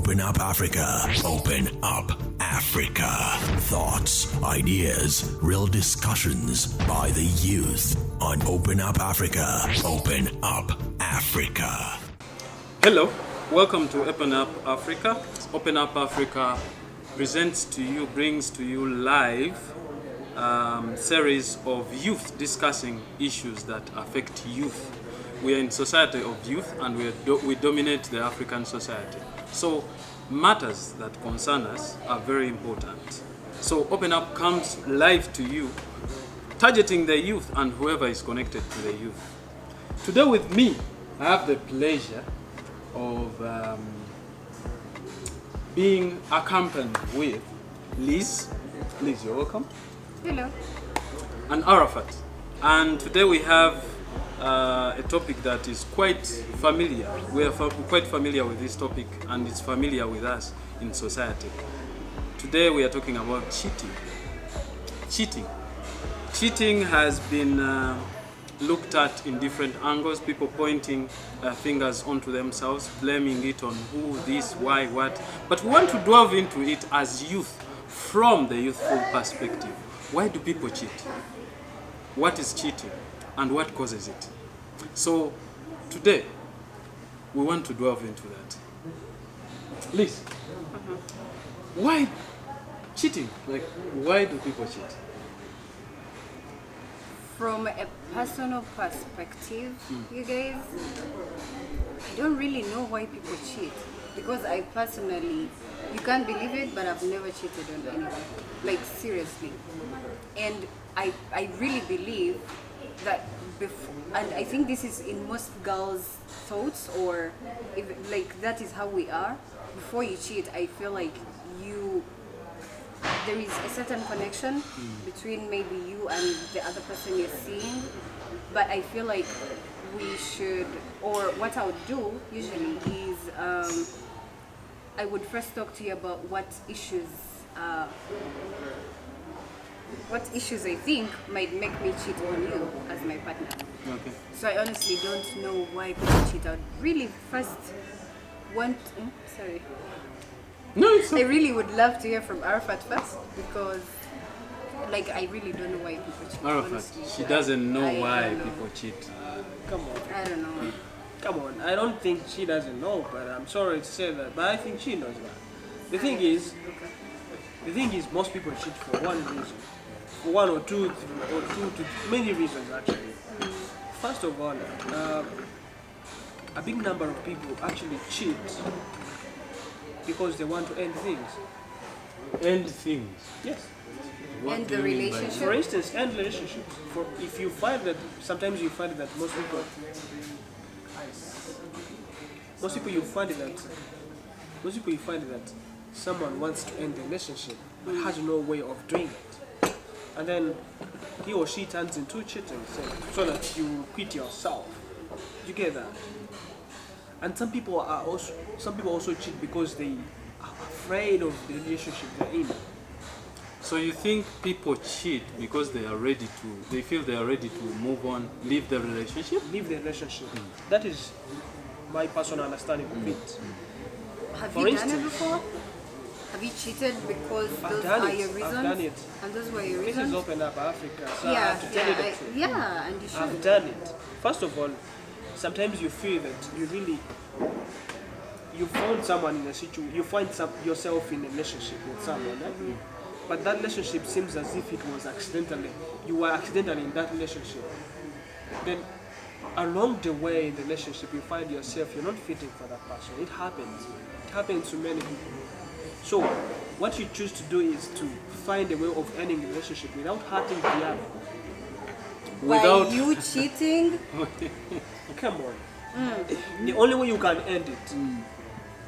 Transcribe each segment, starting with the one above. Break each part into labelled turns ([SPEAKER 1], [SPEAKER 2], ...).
[SPEAKER 1] Open Up Africa. Open Up Africa. Thoughts, ideas, real discussions by the youth on Open Up Africa. Open Up Africa.
[SPEAKER 2] Hello, welcome to Open Up Africa. Open Up Africa presents to you, brings to you live series of youth discussing issues that affect youth. We are in society of youth and we dominate the African society. So matters that concern us are very important. So Open Up comes live to you, targeting the youth and whoever is connected to the youth. Today with me, I have the pleasure of being accompanied with Liz. Liz, you're welcome.
[SPEAKER 3] Hello.
[SPEAKER 2] And Arafat. And today we have a topic that is quite familiar. We are quite familiar with this topic and it's familiar with us in society. Today we are talking about cheating. Cheating has been looked at in different angles, people pointing fingers onto themselves, blaming it on who, this, why, what. But we want to delve into it as youth, from the youthful perspective. Why do people cheat? What is cheating and what causes it? So today we want to delve into that. Liz, why cheating? Like, why do people cheat?
[SPEAKER 3] From a personal perspective, you guys, I don't really know why people cheat. Because I personally, you can't believe it, but I've never cheated on anyone. Like, seriously. And I really believe that before, and I think this is in most girls' thoughts, or if, like, that is how we are. Before you cheat, I feel like there is a certain connection between maybe you and the other person you're seeing, but I feel like we should, or what I would do usually is I would first talk to you about what issues I think might make me cheat on you as my partner.
[SPEAKER 2] Okay.
[SPEAKER 3] So I honestly don't know why people cheat. I would really first sorry.
[SPEAKER 2] No, it's
[SPEAKER 3] I really would love to hear from Arafat first, because like I really don't know why people cheat.
[SPEAKER 2] Arafat,
[SPEAKER 3] honestly.
[SPEAKER 2] she doesn't know
[SPEAKER 3] I
[SPEAKER 2] why
[SPEAKER 3] don't know.
[SPEAKER 2] people cheat.
[SPEAKER 4] Come on.
[SPEAKER 3] I don't know.
[SPEAKER 4] Come on. I don't think she doesn't know, but I'm sorry to say that. But I think she knows that. The thing is, most people cheat for one reason, for one or two to many reasons actually. First of all, a big number of people actually cheat because they want to end things.
[SPEAKER 2] End things.
[SPEAKER 4] Yes.
[SPEAKER 2] What
[SPEAKER 3] And
[SPEAKER 2] do
[SPEAKER 3] the
[SPEAKER 2] you mean by
[SPEAKER 3] relationship?
[SPEAKER 4] For instance, end relationships. If you find that sometimes you find that most people you find that someone wants to end the relationship but has no way of doing it, and then he or she turns into cheating, so that you quit yourself. You get that? And some people also cheat because they are afraid of the relationship they're in.
[SPEAKER 2] So you think people cheat because they feel they are ready to move on, leave the relationship?
[SPEAKER 4] Leave the relationship. That is my personal understanding of it.
[SPEAKER 3] Have
[SPEAKER 4] For
[SPEAKER 3] you done it
[SPEAKER 4] instance-
[SPEAKER 3] before? Have you cheated because those
[SPEAKER 4] done
[SPEAKER 3] are
[SPEAKER 4] it.
[SPEAKER 3] your reasons?
[SPEAKER 4] I've done it.
[SPEAKER 3] And those were your
[SPEAKER 4] This
[SPEAKER 3] reasons?
[SPEAKER 4] is Open Up Africa, so I
[SPEAKER 3] Yeah,
[SPEAKER 4] have to tell you the truth.
[SPEAKER 3] yeah, and you should.
[SPEAKER 4] I've done it. First of all, sometimes you feel that you found someone in a situation, yourself in a relationship with someone, right? But that relationship seems as if it was you were accidentally in that relationship. Then along the way in the relationship, you find yourself, you're not fitting for that person. It happens to many people. So what you choose to do is to find a way of ending the relationship without hurting the other.
[SPEAKER 3] Why you cheating?
[SPEAKER 4] Come on. The only way you can end it,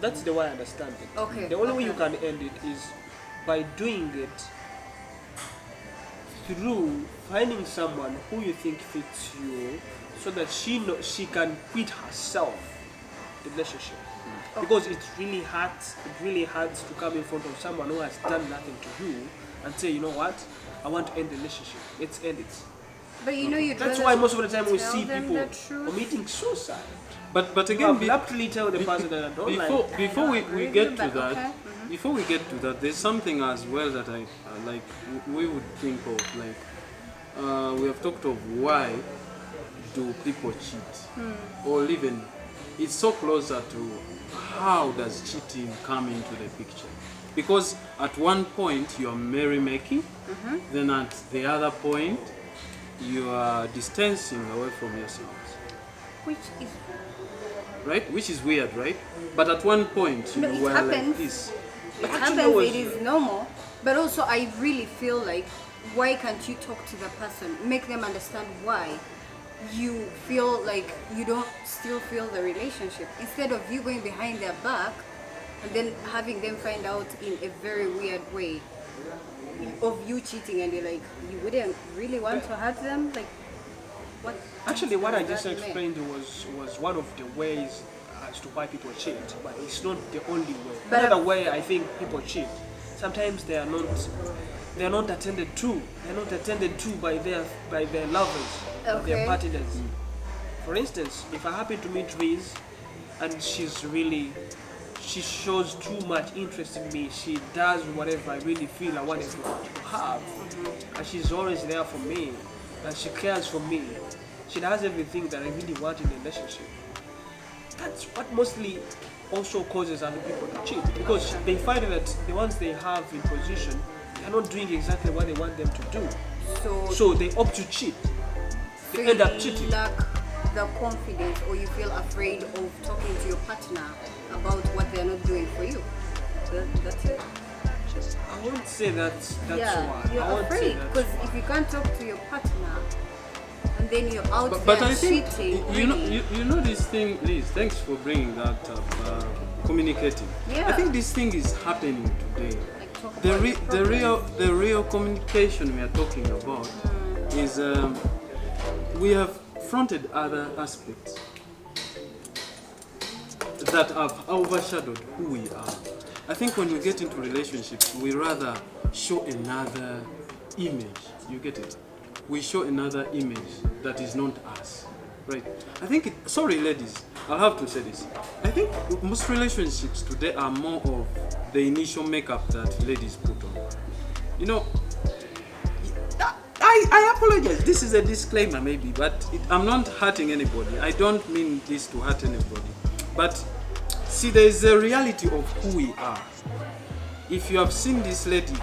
[SPEAKER 4] that's the way I understand it.
[SPEAKER 3] Okay,
[SPEAKER 4] The only way you
[SPEAKER 3] okay.
[SPEAKER 4] can end it is by doing it through finding someone who you think fits you, so that she can quit herself the relationship. Because it really hurts to come in front of someone who has done nothing to you and say, you know what, I want to end the relationship. Let's end it.
[SPEAKER 3] But you know, you'd
[SPEAKER 4] That's
[SPEAKER 3] rather
[SPEAKER 4] why most of the time we
[SPEAKER 3] tell
[SPEAKER 4] see
[SPEAKER 3] them
[SPEAKER 4] people
[SPEAKER 3] the truth.
[SPEAKER 4] committing suicide.
[SPEAKER 2] But
[SPEAKER 4] You
[SPEAKER 2] again,
[SPEAKER 4] abruptly tell the person that I don't like.
[SPEAKER 2] before we get to
[SPEAKER 3] But
[SPEAKER 2] that,
[SPEAKER 3] okay.
[SPEAKER 2] before we get to that, there's something as well that I like. We would think of like we have talked of why do people cheat, or even it's so closer to how does cheating come into the picture? Because at one point you are merrymaking, then at the other point you are distancing away from yourselves.
[SPEAKER 3] Which is
[SPEAKER 2] Right? Which is weird, right? But at one point you
[SPEAKER 3] No, it
[SPEAKER 2] were like
[SPEAKER 3] happens.
[SPEAKER 2] this.
[SPEAKER 3] it
[SPEAKER 4] actually
[SPEAKER 3] happens,
[SPEAKER 4] was-
[SPEAKER 3] it is normal. But also I really feel like, why can't you talk to the person, make them understand why you feel like you don't still feel the relationship, instead of you going behind their back and then having them find out in a very weird way of you cheating, and you're like, you wouldn't really want to hurt them, like what?
[SPEAKER 4] Actually, what I
[SPEAKER 3] does
[SPEAKER 4] just
[SPEAKER 3] that mean?
[SPEAKER 4] explained was one of the ways as to why people cheat, but it's not the only way.
[SPEAKER 3] But
[SPEAKER 4] Another way I think people cheat, sometimes they are not attended to. They're not attended to by their lovers, by their
[SPEAKER 3] Okay.
[SPEAKER 4] partners. For instance, if I happen to meet Vidz and she shows too much interest in me, she does whatever I really feel I wanted to have, and she's always there for me, and she cares for me. She does everything that I really want in a relationship. That's what mostly also causes other people to cheat, because they find that the ones they have in position are not doing exactly what they want them to do. So they opt to cheat. They end up cheating.
[SPEAKER 3] You lack the confidence, or you feel afraid of talking to your partner about what they're not doing for you. That's it.
[SPEAKER 4] I won't say that's
[SPEAKER 3] Yeah,
[SPEAKER 4] why.
[SPEAKER 3] you're
[SPEAKER 4] I won't say
[SPEAKER 3] afraid
[SPEAKER 4] that.
[SPEAKER 3] because if you can't talk to your partner and then you're out
[SPEAKER 2] But
[SPEAKER 3] there
[SPEAKER 2] I think
[SPEAKER 3] cheating,
[SPEAKER 2] you know
[SPEAKER 3] really,
[SPEAKER 2] you know this thing, Liz. Thanks for bringing that up. Communicating.
[SPEAKER 3] Yeah.
[SPEAKER 2] I think this thing is happening today.
[SPEAKER 3] like talk
[SPEAKER 2] The,
[SPEAKER 3] about
[SPEAKER 2] re-
[SPEAKER 3] your
[SPEAKER 2] the real communication we are talking about is we have fronted other aspects that have overshadowed who we are. I think when we get into relationships, we rather show another image. You get it? We show another image that is not us, right? I think, sorry ladies, I'll have to say this. I think most relationships today are more of the initial makeup that ladies put on. You know, I apologize. This is a disclaimer maybe, but I'm not hurting anybody. I don't mean this to hurt anybody. But see, there is a reality of who we are. If you have seen this lady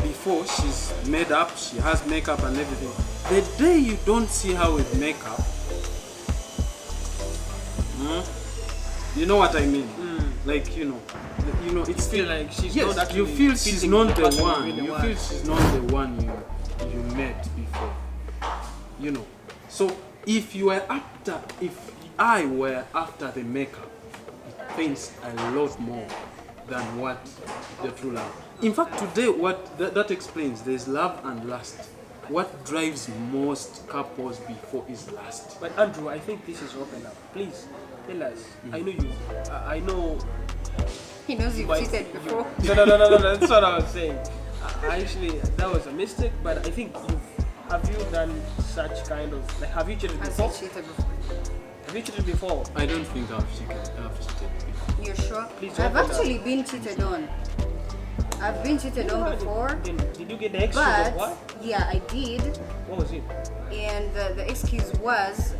[SPEAKER 2] before, she's made up, she has makeup and everything. The day you don't see her with makeup, you know what I mean? Like, you know, it's
[SPEAKER 4] feel like she's
[SPEAKER 2] yes,
[SPEAKER 4] not actually
[SPEAKER 2] you feel she's
[SPEAKER 4] fitting
[SPEAKER 2] not
[SPEAKER 4] the
[SPEAKER 2] the
[SPEAKER 4] person
[SPEAKER 2] one.
[SPEAKER 4] you really
[SPEAKER 2] You
[SPEAKER 4] want.
[SPEAKER 2] feel she's not the one you met before. You know. So if I were after the makeup, it pains a lot more than what the true love. In fact, today what that explains, there's love and lust. What drives most couples before is lust.
[SPEAKER 4] But Andrew, I think this is open up. Please tell us. I know you. I know.
[SPEAKER 3] he knows you've
[SPEAKER 4] But
[SPEAKER 3] cheated before.
[SPEAKER 4] No. That's what I was saying. Actually, that was a mistake. But I think have you done such kind of like? Have you cheated
[SPEAKER 3] Has
[SPEAKER 4] before?
[SPEAKER 3] he cheated before?
[SPEAKER 4] Have you cheated before?
[SPEAKER 2] I don't think I've cheated before.
[SPEAKER 3] You're sure?
[SPEAKER 4] Please
[SPEAKER 3] I've
[SPEAKER 4] open up.
[SPEAKER 3] actually been cheated on. I've been cheated on before,
[SPEAKER 4] Then did you get the excuse
[SPEAKER 3] but
[SPEAKER 4] of what?
[SPEAKER 3] yeah, I did.
[SPEAKER 4] What was it?
[SPEAKER 3] And the excuse was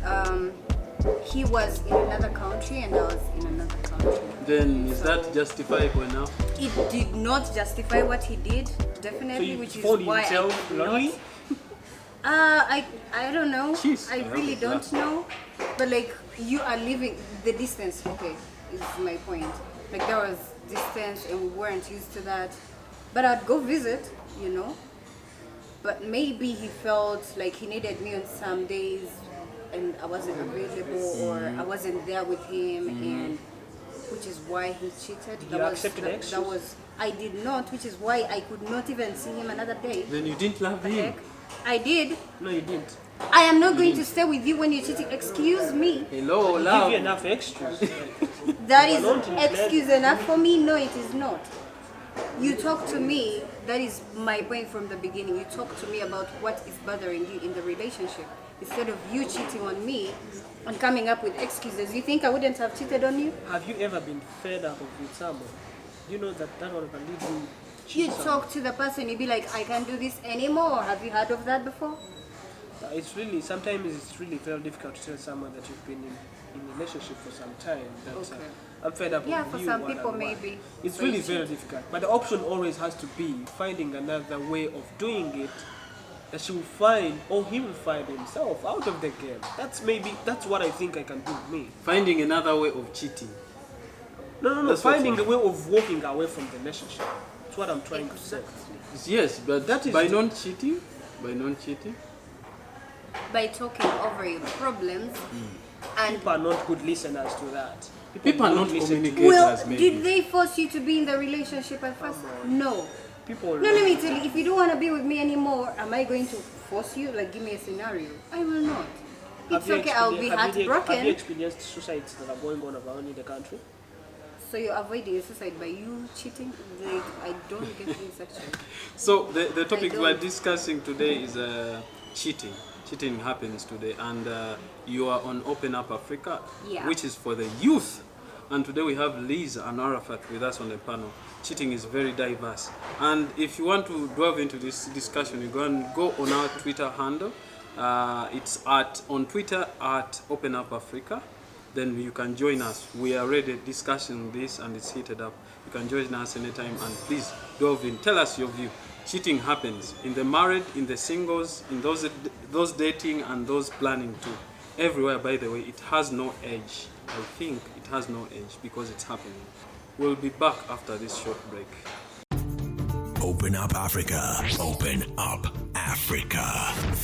[SPEAKER 3] he was in another country and I was in another country.
[SPEAKER 2] Then is that justifiable enough?
[SPEAKER 3] It did not justify what he did,
[SPEAKER 4] So
[SPEAKER 3] definitely,
[SPEAKER 4] you
[SPEAKER 3] which is
[SPEAKER 4] found
[SPEAKER 3] why
[SPEAKER 4] yourself
[SPEAKER 3] I could
[SPEAKER 4] lonely?
[SPEAKER 3] not. I don't know.
[SPEAKER 2] Jeez,
[SPEAKER 3] I really don't know. But like you are living the distance. Okay, is my point. Like there was distance and we weren't used to that. But I'd go visit, you know. But maybe he felt like he needed me on some days and I wasn't available or I wasn't there with him, and which is why he cheated.
[SPEAKER 4] You accepted the excuse?
[SPEAKER 3] I did not, which is why I could not even see him another day.
[SPEAKER 2] Then you didn't love him.
[SPEAKER 3] Heck, I did.
[SPEAKER 4] No, you didn't.
[SPEAKER 3] I am not going to stay with you when you're cheating. Excuse me.
[SPEAKER 2] Hello,
[SPEAKER 4] Give you
[SPEAKER 2] love.
[SPEAKER 4] enough excuse.
[SPEAKER 3] That is
[SPEAKER 4] Not in
[SPEAKER 3] excuse enough for me? No, it is not. You talk to me, that is my point from the beginning. You talk to me about what is bothering you in the relationship. instead of you cheating on me and coming up with excuses. You think I wouldn't have cheated on you?
[SPEAKER 4] Have you ever been fed up with someone? You know that one can lead you
[SPEAKER 3] You
[SPEAKER 4] cheat someone.
[SPEAKER 3] talk to the person, you be like, I can't do this anymore. Have you heard of that before?
[SPEAKER 4] Sometimes it's really very difficult to tell someone that you've been in a relationship for some time that
[SPEAKER 3] Okay.
[SPEAKER 4] I'm fed up
[SPEAKER 3] Yeah,
[SPEAKER 4] with
[SPEAKER 3] for
[SPEAKER 4] you.
[SPEAKER 3] some
[SPEAKER 4] one
[SPEAKER 3] people
[SPEAKER 4] and one.
[SPEAKER 3] maybe.
[SPEAKER 4] It's
[SPEAKER 3] But
[SPEAKER 4] really
[SPEAKER 3] you
[SPEAKER 4] very
[SPEAKER 3] cheat.
[SPEAKER 4] difficult. But the option always has to be finding another way of doing it that she will find or he will find himself out of the game. That's what I think I can do with me.
[SPEAKER 2] Finding another way of cheating.
[SPEAKER 4] No.
[SPEAKER 2] That's what
[SPEAKER 4] Finding
[SPEAKER 2] you-
[SPEAKER 4] a way of walking away from the relationship. That's what I'm trying to say.
[SPEAKER 2] Yes, but
[SPEAKER 4] That is
[SPEAKER 2] by
[SPEAKER 4] the-
[SPEAKER 2] non-cheating,
[SPEAKER 3] By talking over your problems and
[SPEAKER 4] People are not good listeners to that.
[SPEAKER 2] people are
[SPEAKER 4] do
[SPEAKER 2] not
[SPEAKER 4] listen to-
[SPEAKER 2] communicators.
[SPEAKER 3] well,
[SPEAKER 2] maybe.
[SPEAKER 3] did they force you to be in the relationship at first? No.
[SPEAKER 4] People.
[SPEAKER 3] No, let me tell you, if you don't want to be with me anymore, am I going to force you? Like, give me a scenario. I will not. It's okay, I'll be
[SPEAKER 4] Have you
[SPEAKER 3] heartbroken.
[SPEAKER 4] experienced suicides that are going on around in the country?
[SPEAKER 3] So you're avoiding suicide by you cheating? Like, I don't get this actually.
[SPEAKER 2] So the topic
[SPEAKER 3] I
[SPEAKER 2] we're
[SPEAKER 3] don't.
[SPEAKER 2] discussing today is cheating. Cheating happens today, and you are on Open Up Africa,
[SPEAKER 3] Yeah.
[SPEAKER 2] which is for the youth. And today we have Liz and Arafat with us on the panel. Cheating is very diverse, and if you want to delve into this discussion, you go on our Twitter handle. It's on Twitter at Open Up Africa. Then you can join us. We are already discussing this and it's heated up. You can join us anytime and please delve in. Tell us your view. Cheating happens in the married, in the singles, in those dating and those planning too. Everywhere, by the way, it has no age. I think it has no age because it's happening. We'll be back after this short break.
[SPEAKER 1] Open Up Africa. Open Up Africa.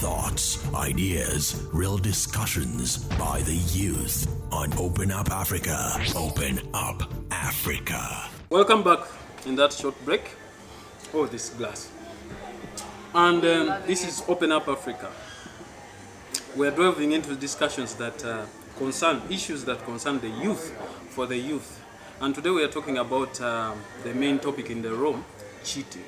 [SPEAKER 1] Thoughts, ideas, real discussions by the youth on Open Up Africa. Open Up Africa.
[SPEAKER 2] Welcome back in that short break. Oh, this glass. And this is Open Up Africa. We're delving into discussions that concern issues that concern the youth, for the youth. And today we are talking about the main topic in the room, cheating.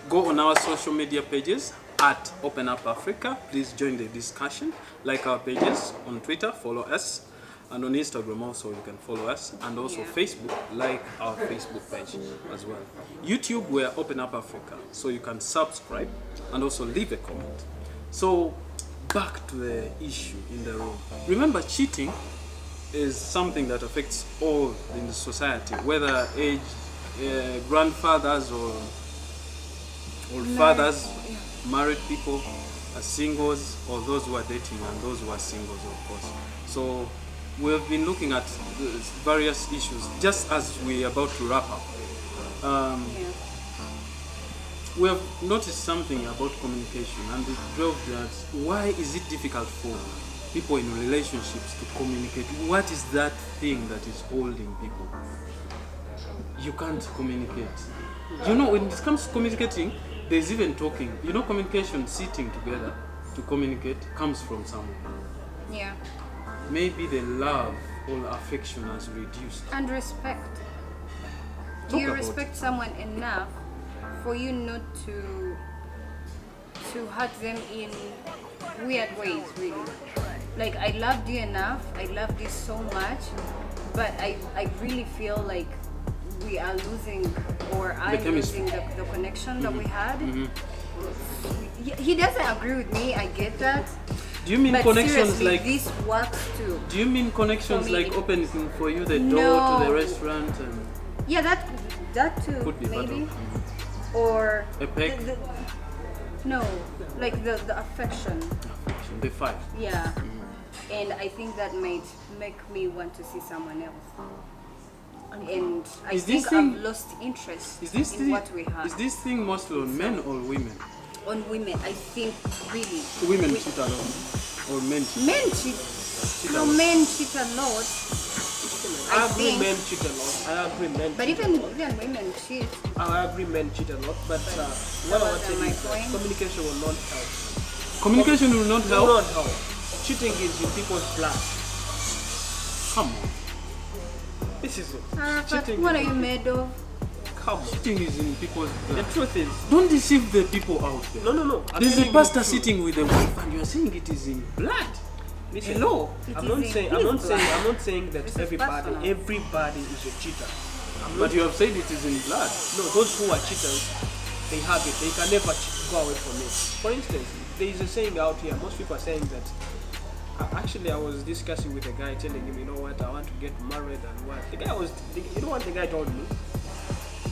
[SPEAKER 2] Go on our social media pages at Open Up Africa. Please join the discussion. Like our pages on Twitter, follow us. And on Instagram also you can follow us. And also Facebook, like our Facebook page as well. YouTube, we're Open Up Africa. So you can subscribe and also leave a comment. So back to the issue in the room. Remember, cheating is something that affects all in the society, whether age, grandfathers or fathers, married people, singles, or those who are dating and those who are singles, of course. So we have been looking at various issues just as we are about to wrap up. We have noticed something about communication, and it drove that. Why is it difficult for people in relationships to communicate? What is that thing that is holding people? You can't communicate. You know, when it comes to communicating, there's even talking. You know, communication, sitting together to communicate, comes from someone.
[SPEAKER 3] Yeah.
[SPEAKER 2] Maybe the love or affection has reduced.
[SPEAKER 3] And respect. Do
[SPEAKER 2] Talk
[SPEAKER 3] you
[SPEAKER 2] about
[SPEAKER 3] respect someone enough for you not to hurt them in weird ways, really? Like, I loved you enough, I loved you so much, but I really feel like we are losing, or I'm
[SPEAKER 2] chemistry.
[SPEAKER 3] losing the connection that we had. He doesn't agree with me, I get that.
[SPEAKER 2] Do you mean
[SPEAKER 3] But
[SPEAKER 2] connections
[SPEAKER 3] seriously,
[SPEAKER 2] like?
[SPEAKER 3] this works too.
[SPEAKER 2] Do you mean connections
[SPEAKER 3] For me.
[SPEAKER 2] like opening for you the door to the
[SPEAKER 3] No.
[SPEAKER 2] restaurant and
[SPEAKER 3] Yeah, that too,
[SPEAKER 2] could be part
[SPEAKER 3] maybe.
[SPEAKER 2] of
[SPEAKER 3] Or
[SPEAKER 2] a peg?
[SPEAKER 3] no, like the affection.
[SPEAKER 2] Affection, the five.
[SPEAKER 3] Yeah. And I think that might make me want to see someone else. And I
[SPEAKER 2] Is
[SPEAKER 3] think
[SPEAKER 2] this thing-
[SPEAKER 3] I've lost interest
[SPEAKER 2] Is this
[SPEAKER 3] in
[SPEAKER 2] thing,
[SPEAKER 3] what we have.
[SPEAKER 2] is this thing mostly on men or women?
[SPEAKER 3] On women, I think really.
[SPEAKER 2] Women
[SPEAKER 3] we-
[SPEAKER 2] cheat a lot, or men cheat.
[SPEAKER 3] Men cheat.
[SPEAKER 2] a
[SPEAKER 3] No,
[SPEAKER 2] lot.
[SPEAKER 3] men cheat a lot.
[SPEAKER 4] I
[SPEAKER 3] I
[SPEAKER 4] agree
[SPEAKER 3] think.
[SPEAKER 4] men cheat a lot. I agree men
[SPEAKER 3] But
[SPEAKER 4] cheat a
[SPEAKER 3] even
[SPEAKER 4] lot.
[SPEAKER 3] women cheat.
[SPEAKER 4] I agree men cheat a lot. But what I
[SPEAKER 3] was
[SPEAKER 4] want to
[SPEAKER 3] my
[SPEAKER 4] say is that
[SPEAKER 3] point.
[SPEAKER 4] communication will not help.
[SPEAKER 2] Communication will not
[SPEAKER 4] Will
[SPEAKER 2] help.
[SPEAKER 4] not help. Cheating is in people's blood.
[SPEAKER 2] Come on.
[SPEAKER 4] This is it.
[SPEAKER 3] But
[SPEAKER 4] Cheating
[SPEAKER 3] what are
[SPEAKER 4] is
[SPEAKER 3] you
[SPEAKER 4] in
[SPEAKER 3] made of?
[SPEAKER 4] Come on.
[SPEAKER 2] Cheating is in people's
[SPEAKER 4] The
[SPEAKER 2] blood.
[SPEAKER 4] truth is,
[SPEAKER 2] Don't deceive the people out there.
[SPEAKER 4] no. I'm
[SPEAKER 2] There's a
[SPEAKER 4] telling you
[SPEAKER 2] pastor
[SPEAKER 4] the truth.
[SPEAKER 2] sitting with a wife and you're saying it is in blood.
[SPEAKER 4] Listen,
[SPEAKER 2] Hello.
[SPEAKER 4] I'm
[SPEAKER 3] is
[SPEAKER 4] not
[SPEAKER 3] in
[SPEAKER 4] saying.
[SPEAKER 3] his blood.
[SPEAKER 4] I'm not saying that
[SPEAKER 3] This is
[SPEAKER 4] everybody
[SPEAKER 3] personal.
[SPEAKER 4] is a cheater.
[SPEAKER 2] But you have said it is in blood.
[SPEAKER 4] No, those who are cheaters, they have it. They can never go away from it. For instance, there is a saying out here. Most people are saying that. Actually, I was discussing with a guy, telling him, you know what, I want to get married and what. You know what the guy told me?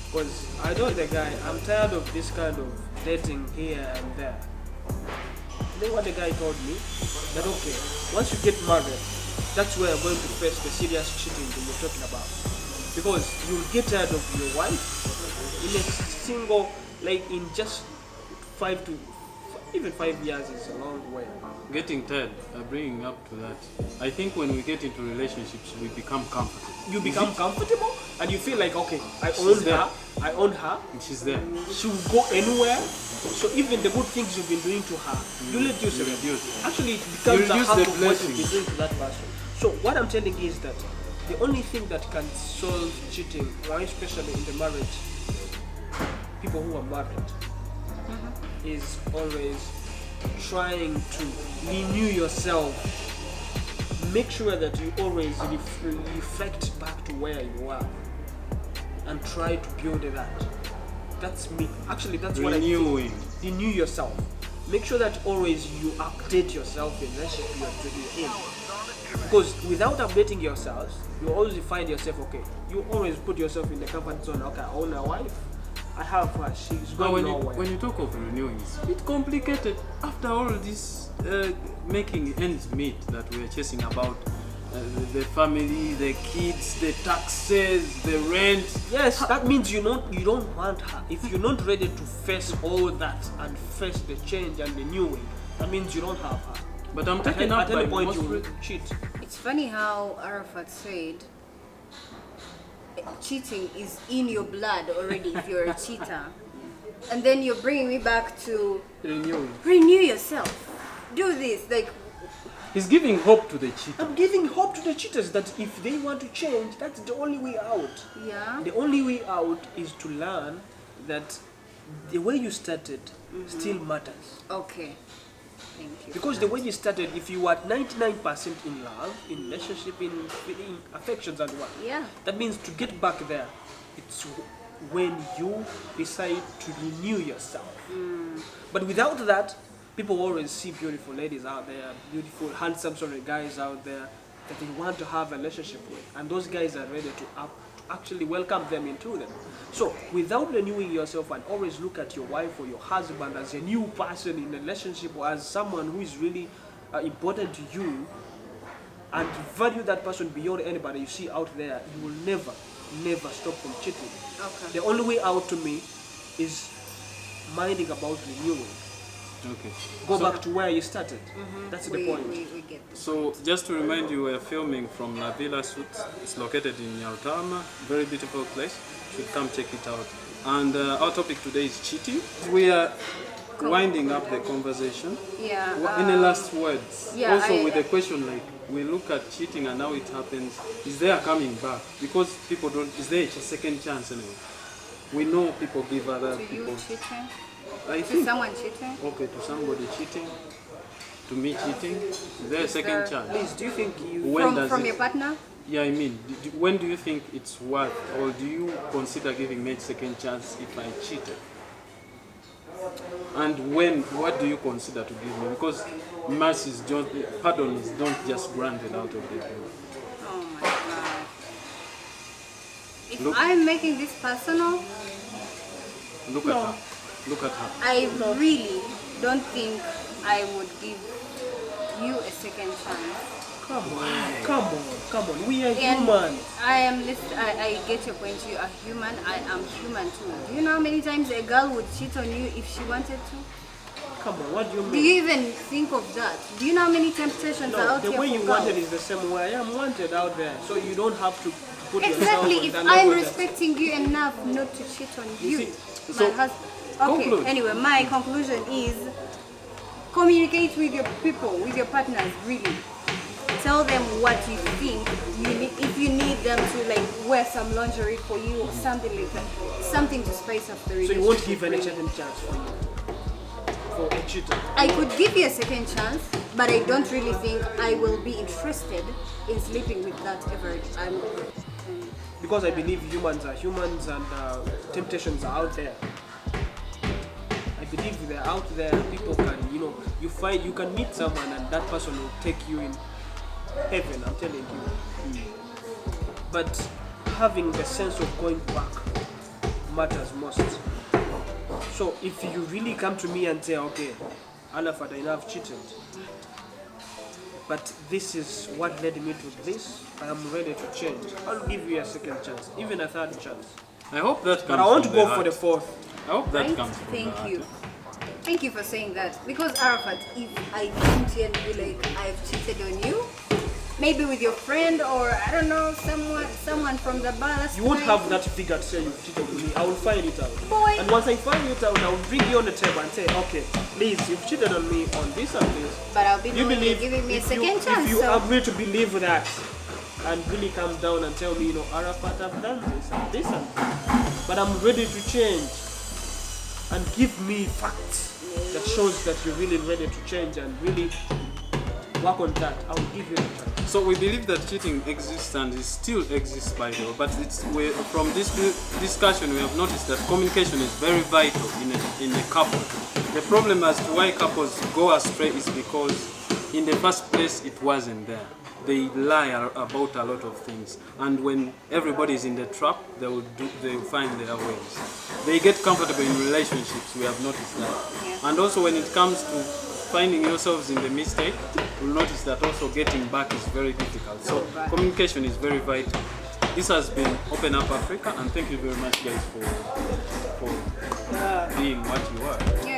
[SPEAKER 4] Because I told the guy, I'm tired of this kind of dating here and there. You know what the guy told me? That okay, once you get married, that's where you're going to face the serious cheating that you're talking about. Because you'll get tired of your wife in a single, like in just 5 years is a long way.
[SPEAKER 2] Getting tired, bringing up to that. I think when we get into relationships, we become comfortable.
[SPEAKER 4] You become comfortable and you feel like, okay, I
[SPEAKER 2] there.
[SPEAKER 4] own her,
[SPEAKER 2] And she's there.
[SPEAKER 4] she will go anywhere. So even the good things you've been doing to her, you let yourself.
[SPEAKER 2] reduce.
[SPEAKER 4] Actually, it becomes a
[SPEAKER 2] reduce
[SPEAKER 4] half
[SPEAKER 2] the
[SPEAKER 4] of what you've been
[SPEAKER 2] blessings.
[SPEAKER 4] doing to that person. So what I'm telling you is that the only thing that can solve cheating, or especially in the marriage, people who are married, is always trying to renew yourself. Make sure that you always reflect back to where you are and try to build that. That's me. Actually, that's what I
[SPEAKER 2] Renewing.
[SPEAKER 4] think. Renew yourself. Make sure that always you update yourself in the relationship you're in. Because without updating yourselves, you always find yourself, okay, you always put yourself in the comfort zone. Okay, I own a wife, I have her, she's
[SPEAKER 2] But
[SPEAKER 4] going
[SPEAKER 2] when
[SPEAKER 4] nowhere.
[SPEAKER 2] you talk of renewing, it's a bit complicated. After all this making ends meet that we are chasing about, the family, the kids, the taxes, the rent.
[SPEAKER 4] Yes, that means you don't want her. If you're not ready to face all that and face the change and the renewing, that means you don't have her.
[SPEAKER 2] But I'm taken up
[SPEAKER 4] At
[SPEAKER 2] by
[SPEAKER 4] any point
[SPEAKER 2] most
[SPEAKER 4] you will cheat.
[SPEAKER 3] It's funny how Arafat said cheating is in your blood already if you're a cheater. And then you're bringing me back to
[SPEAKER 2] renewing.
[SPEAKER 3] renew yourself. Do this. Like,
[SPEAKER 2] He's giving hope to the cheater.
[SPEAKER 4] I'm giving hope to the cheaters that if they want to change, that's the only way out.
[SPEAKER 3] yeah.
[SPEAKER 4] The only way out is to learn that the way you started still matters.
[SPEAKER 3] Okay. Thank you.
[SPEAKER 4] Because the way you started, if you were 99% in love, in relationship, in affections and what,
[SPEAKER 3] Yeah.
[SPEAKER 4] that means to get back there, it's when you decide to renew yourself. But without that, people always see beautiful ladies out there, beautiful, handsome sort of guys out there that they want to have a relationship with. And those guys are ready to actually welcome them into them. So without renewing yourself and always look at your wife or your husband as a new person in a relationship or as someone who is really important to you and value that person beyond anybody you see out there, you will never stop from cheating.
[SPEAKER 3] Okay.
[SPEAKER 4] The only way out to me is minding about renewing.
[SPEAKER 2] Okay.
[SPEAKER 4] Go
[SPEAKER 2] So-
[SPEAKER 4] back to where you started. That's the point.
[SPEAKER 3] We get this.
[SPEAKER 2] So just to remind you, we're filming from La Villa Suits. It's located in Yautama. Very beautiful place. You should come check it out. And our topic today is cheating. We are winding up the conversation.
[SPEAKER 3] Yeah.
[SPEAKER 2] Any last words?
[SPEAKER 3] yeah,
[SPEAKER 2] Also
[SPEAKER 3] I-
[SPEAKER 2] with a question like, we look at cheating and how it happens. Is there a coming back? Because people don't, is there a second chance anyway? We know people give other
[SPEAKER 3] To you
[SPEAKER 2] people.
[SPEAKER 3] cheating?
[SPEAKER 2] I
[SPEAKER 3] To
[SPEAKER 2] think,
[SPEAKER 3] someone cheating?
[SPEAKER 2] okay, to somebody cheating, to me cheating, is there a second
[SPEAKER 3] there-
[SPEAKER 2] chance?
[SPEAKER 4] Please, do you think you...
[SPEAKER 2] When does
[SPEAKER 3] From
[SPEAKER 2] it-
[SPEAKER 3] your partner?
[SPEAKER 2] Yeah, I mean, when do you think it's worth, or do you consider giving me a second chance if I cheated? And when, what do you consider to give me? Because mercy is just, pardon is not just granted out of the blue.
[SPEAKER 3] Oh my god. If
[SPEAKER 2] Look.
[SPEAKER 3] I'm making this personal,
[SPEAKER 2] Look at her. Look at her.
[SPEAKER 3] I really don't think I would give you a second chance.
[SPEAKER 4] Come on. We are
[SPEAKER 3] And
[SPEAKER 4] human.
[SPEAKER 3] I get your point. You are human. I am human too. Do you know how many times a girl would cheat on you if she wanted to?
[SPEAKER 4] Come on, what do you mean?
[SPEAKER 3] Do you even think of that? Do you know how many temptations are
[SPEAKER 4] No,
[SPEAKER 3] out
[SPEAKER 4] the
[SPEAKER 3] here
[SPEAKER 4] way
[SPEAKER 3] for
[SPEAKER 4] you
[SPEAKER 3] girls?
[SPEAKER 4] wanted is the same way I am wanted out there. So you don't have to put
[SPEAKER 3] Exactly.
[SPEAKER 4] yourself on
[SPEAKER 3] If
[SPEAKER 4] that
[SPEAKER 3] I'm
[SPEAKER 4] level that-
[SPEAKER 3] respecting you enough not to cheat on you,
[SPEAKER 4] see,
[SPEAKER 3] my
[SPEAKER 2] so,
[SPEAKER 3] husband. Okay.
[SPEAKER 2] conclude.
[SPEAKER 3] Anyway, my conclusion is communicate with your people, with your partners. Really, tell them what you think you need. If you need them to like wear some lingerie for you or something like that, something to spice up the
[SPEAKER 4] So
[SPEAKER 3] relationship.
[SPEAKER 4] you won't give any
[SPEAKER 3] really.
[SPEAKER 4] second chance for a cheater?
[SPEAKER 3] I could give you a second chance, but I don't really think I will be interested in sleeping with that ever.
[SPEAKER 4] Because I believe humans are humans and temptations are out there. I believe they're out there. People can, you can meet someone and that person will take you in heaven, I'm telling you. But having the sense of going back matters most. So if you really come to me and say, okay, Alafat, I have cheated, but this is what led me to this, I am ready to change, I'll give you a second chance, even a third chance.
[SPEAKER 2] I hope that comes
[SPEAKER 4] But I want to
[SPEAKER 2] from
[SPEAKER 4] go
[SPEAKER 2] the
[SPEAKER 4] for the
[SPEAKER 2] heart.
[SPEAKER 4] fourth.
[SPEAKER 2] I hope that
[SPEAKER 3] Right?
[SPEAKER 2] comes from the
[SPEAKER 3] Thank
[SPEAKER 2] heart.
[SPEAKER 3] you. Thank you for saying that. Because Arafat, if I come to you and be like, I've cheated on you, maybe with your friend or I don't know, someone from the bar last
[SPEAKER 4] You won't
[SPEAKER 3] night.
[SPEAKER 4] have that figure to say you cheated on me. I will find it out.
[SPEAKER 3] Boy.
[SPEAKER 4] And once I find it out, I will bring you on the table and say, okay, Liz, you've cheated on me on this and this.
[SPEAKER 3] But I'll be
[SPEAKER 4] You
[SPEAKER 3] knowing
[SPEAKER 4] believe
[SPEAKER 3] you're giving me a
[SPEAKER 4] if
[SPEAKER 3] second
[SPEAKER 4] you,
[SPEAKER 3] chance.
[SPEAKER 4] If you
[SPEAKER 3] so
[SPEAKER 4] agree to believe that and really come down and tell me, Arafat, I've done this and this and this, but I'm ready to change, and give me facts that shows that you're really ready to change and really work on that, I will give you the chance.
[SPEAKER 2] So we believe that cheating exists and it still exists, by the way. But from this discussion, we have noticed that communication is very vital in a couple. The problem as to why couples go astray is because, in the first place, it wasn't there. They lie about a lot of things, and when everybody is in the trap, they will find their ways. They get comfortable in relationships. We have noticed that,
[SPEAKER 3] Yeah.
[SPEAKER 2] and also when it comes to finding yourselves in the mistake, you'll notice that also getting back is very difficult. So communication is very vital. This has been Open Up Africa, and thank you very much, guys, for being what you are.
[SPEAKER 3] yeah.